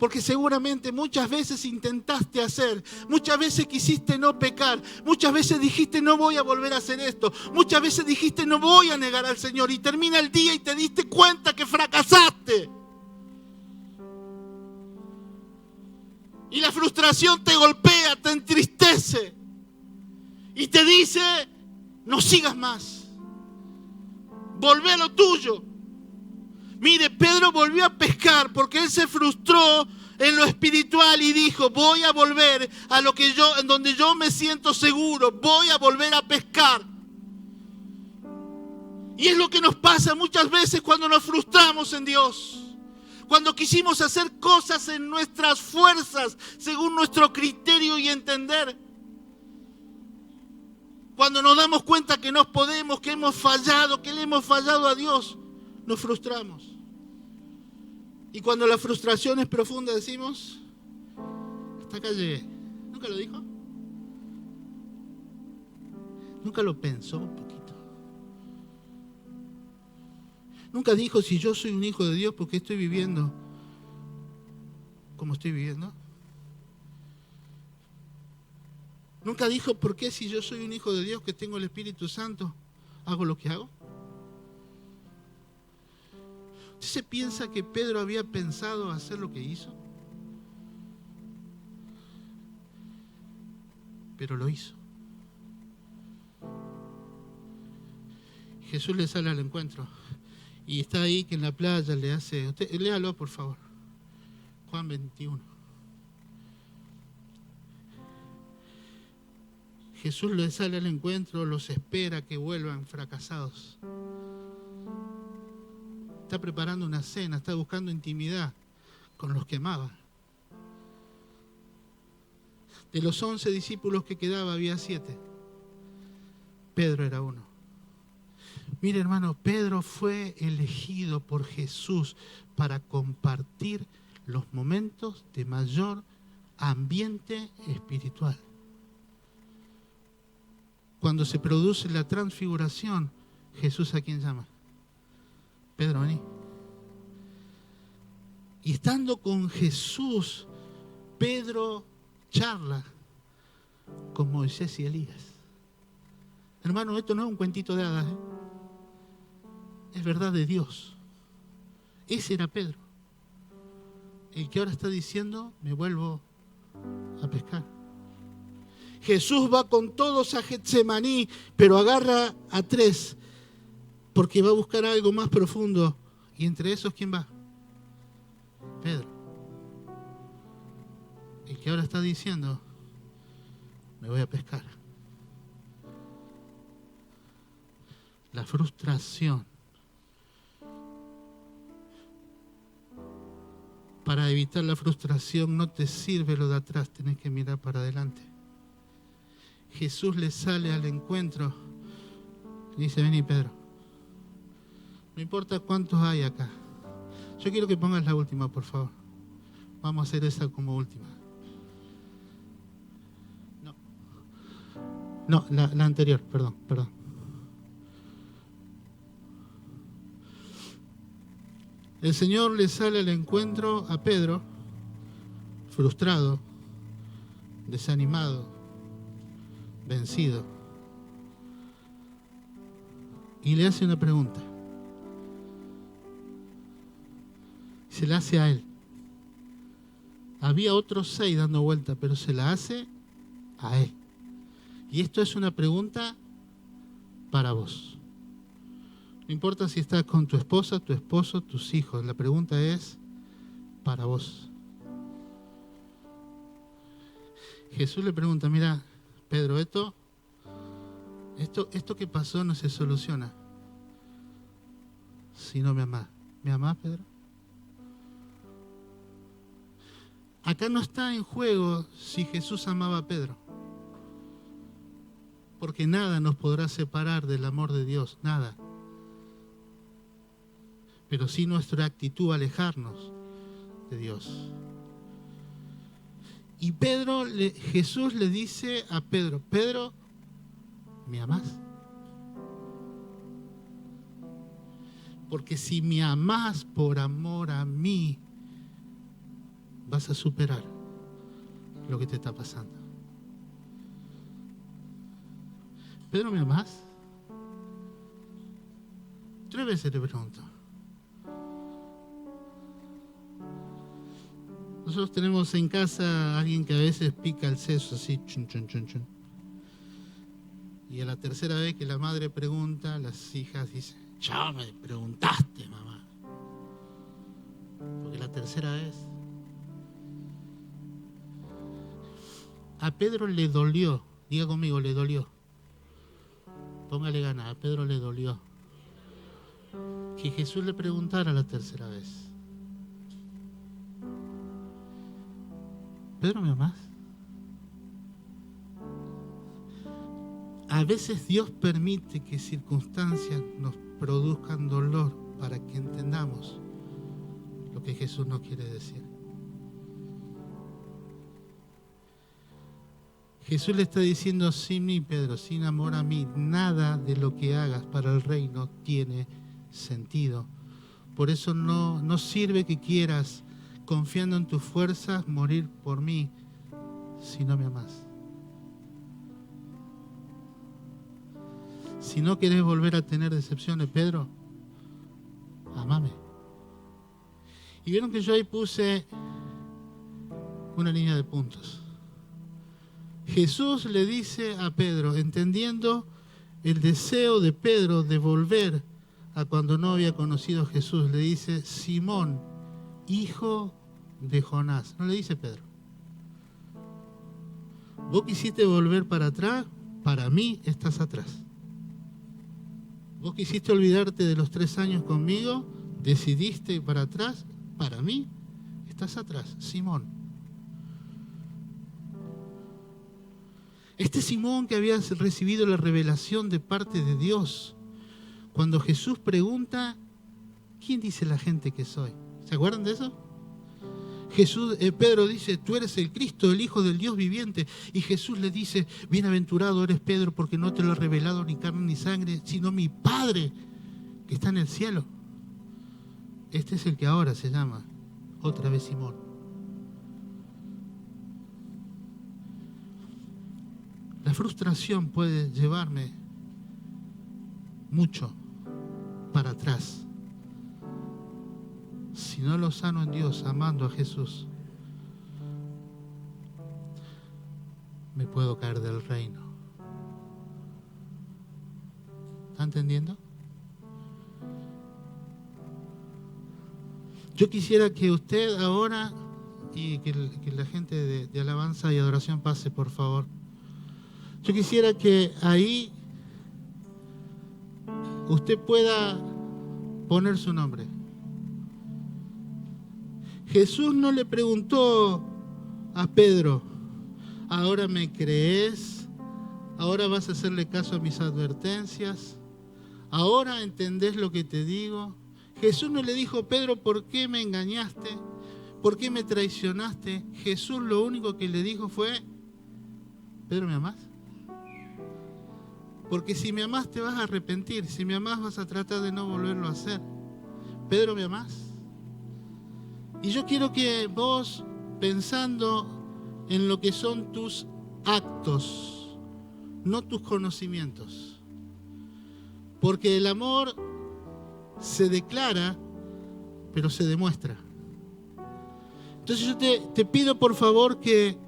Porque seguramente muchas veces intentaste hacer, muchas veces quisiste no pecar, muchas veces dijiste no voy a volver a hacer esto, muchas veces dijiste no voy a negar al Señor y termina el día y te diste cuenta que fracasaste. Y la frustración te golpea, te entristece y te dice no sigas más, volvé a lo tuyo. Mire, Pedro volvió a pescar porque él se frustró en lo espiritual y dijo, voy a volver a lo que en donde yo me siento seguro, voy a volver a pescar. Y es lo que nos pasa muchas veces cuando nos frustramos en Dios. Cuando quisimos hacer cosas en nuestras fuerzas, según nuestro criterio y entender. Cuando nos damos cuenta que no podemos, que hemos fallado, que le hemos fallado a Dios, nos frustramos. Y cuando la frustración es profunda decimos, hasta acá llegué. ¿Nunca lo dijo? ¿Nunca lo pensó un poquito? ¿Nunca dijo si yo soy un hijo de Dios porque estoy viviendo como estoy viviendo? ¿Nunca dijo por qué si yo soy un hijo de Dios que tengo el Espíritu Santo hago lo que hago? ¿Usted se piensa que Pedro había pensado hacer lo que hizo? Pero lo hizo. Jesús le sale al encuentro y está ahí que en la playa le hace... Usted, léalo por favor. Juan 21. Jesús le sale al encuentro, los espera que vuelvan fracasados. Está preparando una cena, está buscando intimidad con los que amaba. De los 11 discípulos que quedaba había 7. Pedro era uno. Mire, hermano, Pedro fue elegido por Jesús para compartir los momentos de mayor ambiente espiritual. Cuando se produce la transfiguración, Jesús ¿a quién llama? Pedro, vení. Y estando con Jesús, Pedro charla con Moisés y Elías. Hermano, esto no es un cuentito de hadas, ¿eh? Es verdad de Dios. Ese era Pedro, el que ahora está diciendo, me vuelvo a pescar. Jesús va con todos a Getsemaní, pero agarra a 3, porque va a buscar algo más profundo. Y entre esos, ¿quién va? Pedro. El que ahora está diciendo, me voy a pescar. La frustración Para evitar la frustración no te sirve lo de atrás, tenés que mirar para adelante. Jesús le sale al encuentro y dice, vení Pedro, no importa cuántos hay acá. Yo quiero que pongas la última, por favor. Vamos a hacer esa como última. No, la anterior, perdón. El Señor le sale al encuentro a Pedro, frustrado, desanimado, vencido, y le hace una pregunta. Se la hace a él. Había otros 6 dando vuelta, pero se la hace a él. Y esto es una pregunta para vos. No importa si estás con tu esposa, tu esposo, tus hijos. La pregunta es para vos. Jesús le pregunta, mira, Pedro, esto que pasó no se soluciona si no me amás. ¿Me amás, Pedro? Acá no está en juego si Jesús amaba a Pedro. Porque nada nos podrá separar del amor de Dios, nada. Pero sí nuestra actitud a alejarnos de Dios. Y Jesús le dice a Pedro, Pedro, ¿me amás? Porque si me amás por amor a mí, vas a superar lo que te está pasando. Pedro, ¿me amás? 3 veces le pregunto. Nosotros tenemos en casa a alguien que a veces pica el seso así, chun, chun, chun, chun. Y a la tercera vez que la madre pregunta, las hijas dicen, ya me preguntaste, mamá. Porque la tercera vez. A Pedro le dolió, diga conmigo, le dolió. Póngale ganas, a Pedro le dolió que Jesús le preguntara la tercera vez. Pedro, ¿me amás? A veces Dios permite que circunstancias nos produzcan dolor para que entendamos lo que Jesús nos quiere decir. Jesús le está diciendo, sin mí, Pedro, sin amor a mí, nada de lo que hagas para el reino tiene sentido. Por eso no sirve que quieras, confiando en tus fuerzas, morir por mí, si no me amás. Si no querés volver a tener decepciones, Pedro, amame. Y vieron que yo ahí puse una línea de puntos. Jesús le dice a Pedro, entendiendo el deseo de Pedro de volver a cuando no había conocido a Jesús, le dice, Simón, hijo de Jonás. No le dice Pedro. Vos quisiste volver para atrás, para mí estás atrás. Vos quisiste olvidarte de los 3 años conmigo, decidiste ir para atrás, para mí estás atrás, Simón. Este Simón que había recibido la revelación de parte de Dios, cuando Jesús pregunta, ¿quién dice la gente que soy? ¿Se acuerdan de eso? Pedro dice, tú eres el Cristo, el Hijo del Dios viviente. Y Jesús le dice, bienaventurado eres Pedro, porque no te lo ha revelado ni carne ni sangre, sino mi Padre que está en el cielo. Este es el que ahora se llama otra vez Simón. La frustración puede llevarme mucho para atrás. Si no lo sano en Dios, amando a Jesús, me puedo caer del reino. ¿Está entendiendo? Yo quisiera que usted ahora, y que la gente de alabanza y adoración pase, por favor. Yo quisiera que ahí usted pueda poner su nombre. Jesús no le preguntó a Pedro, ¿ahora me crees? ¿Ahora vas a hacerle caso a mis advertencias? ¿Ahora entendés lo que te digo? Jesús no le dijo, Pedro, ¿por qué me engañaste? ¿Por qué me traicionaste? Jesús lo único que le dijo fue, Pedro, ¿me amás? Porque si me amás te vas a arrepentir, si me amás vas a tratar de no volverlo a hacer. Pedro, ¿me amás? Y yo quiero que vos, pensando en lo que son tus actos, no tus conocimientos, porque el amor se declara, pero se demuestra. Entonces yo te pido por favor que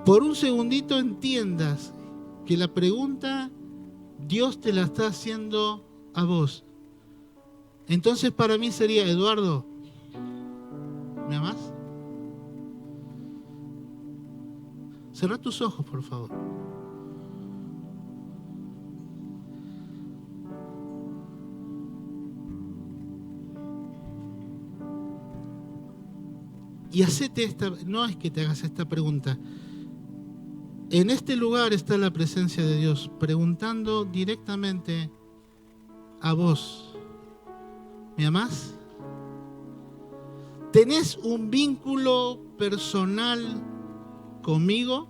por un segundito entiendas que la pregunta Dios te la está haciendo a vos. Entonces para mí sería, Eduardo, ¿me amás? Cerrá tus ojos, por favor. Y hacete esta, no es que te hagas esta pregunta. En este lugar está la presencia de Dios, preguntando directamente a vos, ¿me amás? ¿Tenés un vínculo personal conmigo?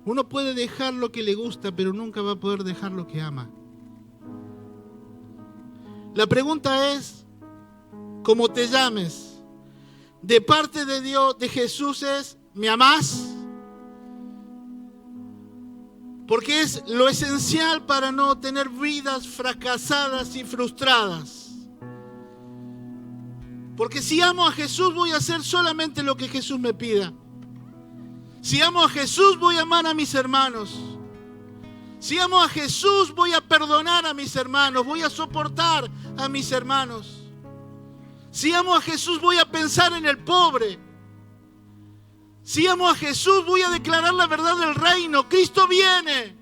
Uno puede dejar lo que le gusta, pero nunca va a poder dejar lo que ama. La pregunta es, ¿cómo te llames? De parte de Dios, de Jesús es, ¿me amás? Porque es lo esencial para no tener vidas fracasadas y frustradas. Porque si amo a Jesús voy a hacer solamente lo que Jesús me pida. Si amo a Jesús voy a amar a mis hermanos. Si amo a Jesús voy a perdonar a mis hermanos, voy a soportar a mis hermanos. Si amo a Jesús voy a pensar en el pobre. Si amo a Jesús voy a declarar la verdad del reino. Cristo viene.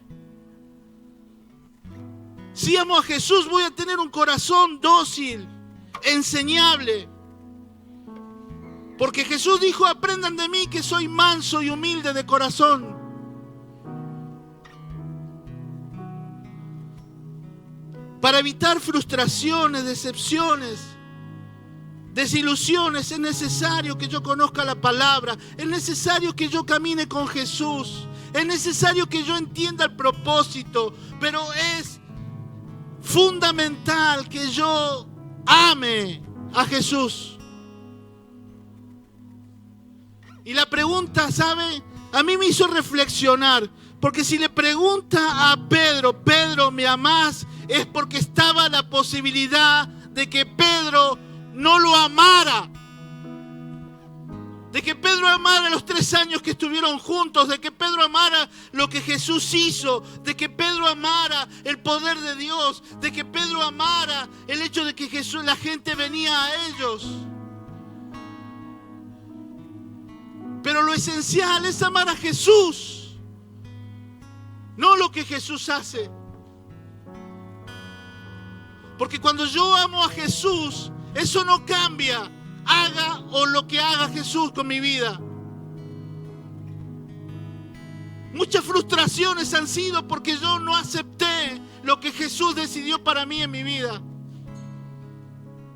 Si amo a Jesús voy a tener un corazón dócil, enseñable. Porque Jesús dijo, aprendan de mí que soy manso y humilde de corazón. Para evitar frustraciones, decepciones, desilusiones, es necesario que yo conozca la palabra, es necesario que yo camine con Jesús, es necesario que yo entienda el propósito, pero es fundamental que yo ame a Jesús. Y la pregunta, ¿sabe? A mí me hizo reflexionar, porque si le pregunta a Pedro, Pedro, ¿me amás? Es porque estaba la posibilidad de que Pedro no lo amara, de que Pedro amara los 3 años que estuvieron juntos, de que Pedro amara lo que Jesús hizo, de que Pedro amara el poder de Dios, de que Pedro amara el hecho de que Jesús, la gente venía a ellos. Pero lo esencial es amar a Jesús, no lo que Jesús hace. Porque cuando yo amo a Jesús, eso no cambia, haga o lo que haga Jesús con mi vida. Muchas frustraciones han sido porque yo no acepté lo que Jesús decidió para mí en mi vida.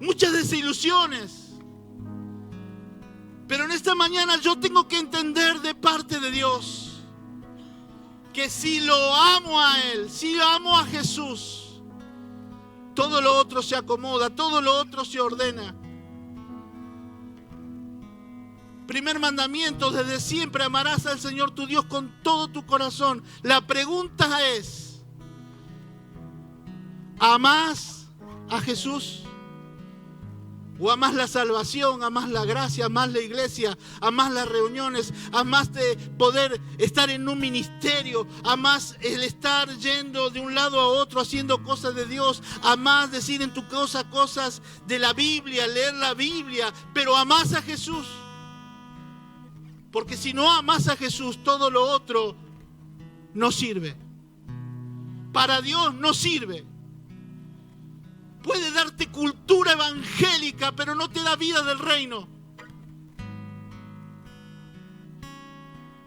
Muchas desilusiones. Pero en esta mañana yo tengo que entender de parte de Dios que si lo amo a Él, si amo a Jesús, todo lo otro se acomoda, todo lo otro se ordena. Primer mandamiento, desde siempre amarás al Señor tu Dios con todo tu corazón. La pregunta es, ¿amás a Jesús? ¿O amás la salvación, amás la gracia, amás la iglesia, amás las reuniones, amás de poder estar en un ministerio, amás el estar yendo de un lado a otro haciendo cosas de Dios, amás decir en tu cosa cosas de la Biblia, leer la Biblia, pero amás a Jesús? Porque si no amás a Jesús, todo lo otro no sirve. Para Dios no sirve. Puede darte cultura evangélica, pero no te da vida del reino.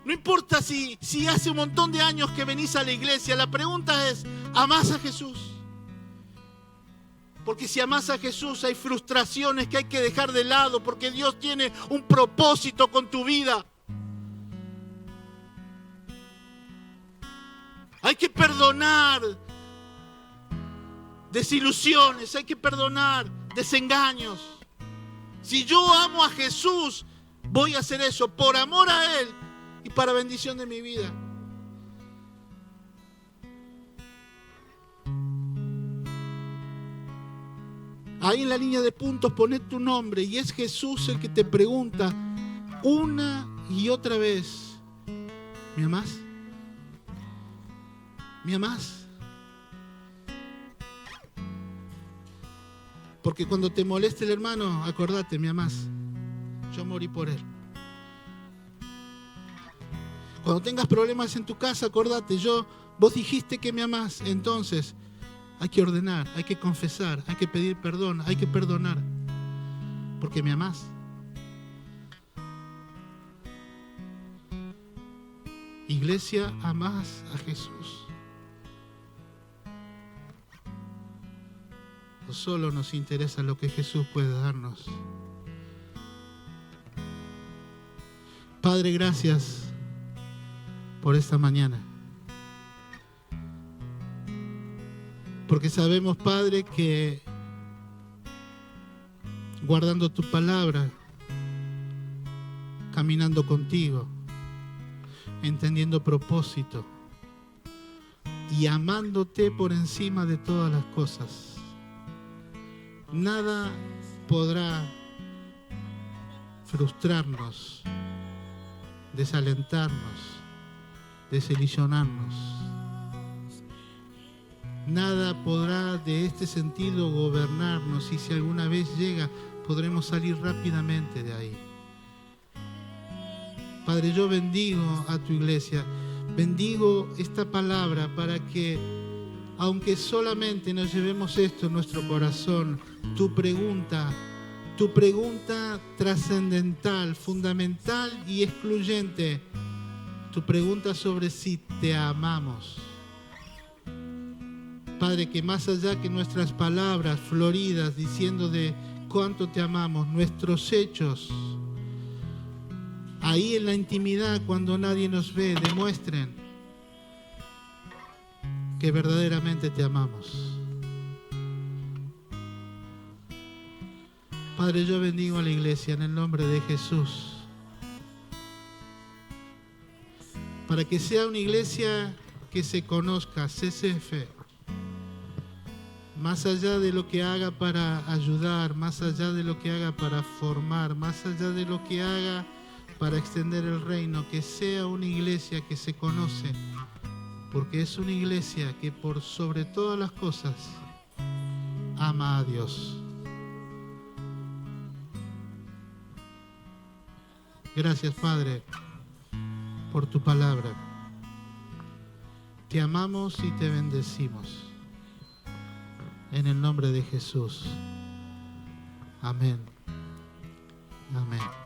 No importa si hace un montón de años que venís a la iglesia, la pregunta es, ¿amás a Jesús? Porque si amás a Jesús hay frustraciones que hay que dejar de lado, porque Dios tiene un propósito con tu vida. Hay que perdonar desilusiones, hay que perdonar desengaños. Si yo amo a Jesús, voy a hacer eso por amor a Él y para bendición de mi vida. Ahí en la línea de puntos poné tu nombre y es Jesús el que te pregunta una y otra vez: ¿me amás? ¿Me amás? Porque cuando te moleste el hermano, acordate, ¿me amás? Yo morí por él. Cuando tengas problemas en tu casa, acordate, vos dijiste que me amás. Entonces hay que ordenar, hay que confesar, hay que pedir perdón, hay que perdonar. Porque me amás. Iglesia, amás a Jesús. O solo nos interesa lo que Jesús puede darnos. Padre, gracias por esta mañana. Porque sabemos, Padre, que guardando tu palabra, caminando contigo, entendiendo propósito y amándote por encima de todas las cosas, nada podrá frustrarnos, desalentarnos, desilusionarnos. Nada podrá de este sentido gobernarnos, y si alguna vez llega, podremos salir rápidamente de ahí. Padre, yo bendigo a tu iglesia, bendigo esta palabra para que, aunque solamente nos llevemos esto en nuestro corazón, tu pregunta trascendental, fundamental y excluyente, tu pregunta sobre si te amamos. Padre, que más allá que nuestras palabras floridas diciendo de cuánto te amamos, nuestros hechos, ahí en la intimidad, cuando nadie nos ve, demuestren que verdaderamente te amamos. Padre, yo bendigo a la iglesia en el nombre de Jesús, para que sea una iglesia que se conozca, CCF, más allá de lo que haga para ayudar, más allá de lo que haga para formar, más allá de lo que haga para extender el reino, que sea una iglesia que se conoce, porque es una iglesia que por sobre todas las cosas ama a Dios. Gracias, Padre, por tu palabra. Te amamos y te bendecimos. En el nombre de Jesús. Amén. Amén.